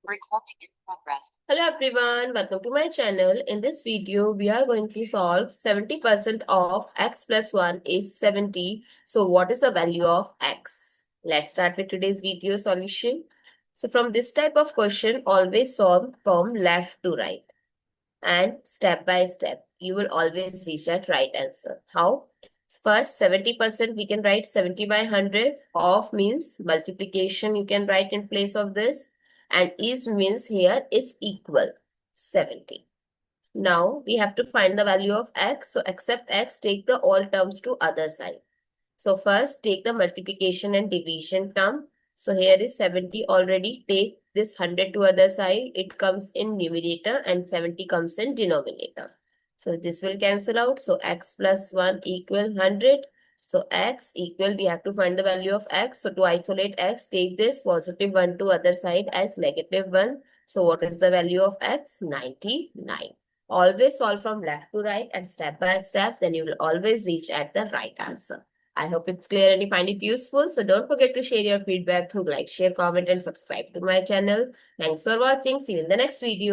Recording in progress. Hello everyone, welcome to my channel. In this video, we are going to solve 70% of x plus 1 is 70. So what is the value of x? Let's start with today's video solution. So from this type of question, always solve from left to right. And step by step, you will always reach that right answer. How? First, 70% we can write 70 by 100. Of means multiplication you can write in place of this. And is means here is equal 70. Now we have to find the value of x. So except x, take the all terms to other side. So first take the multiplication and division term. So here is 70 already. Take this 100 to other side. It comes in numerator and 70 comes in denominator. So this will cancel out. So x plus 1 equal 100. So x equal, we have to find the value of x. So to isolate x, take this positive 1 to other side as negative 1. So what is the value of x? 99. Always solve from left to right and step by step. Then you will always reach at the right answer. I hope it's clear and you find it useful. So don't forget to share your feedback through like, share, comment and subscribe to my channel. Thanks for watching. See you in the next video.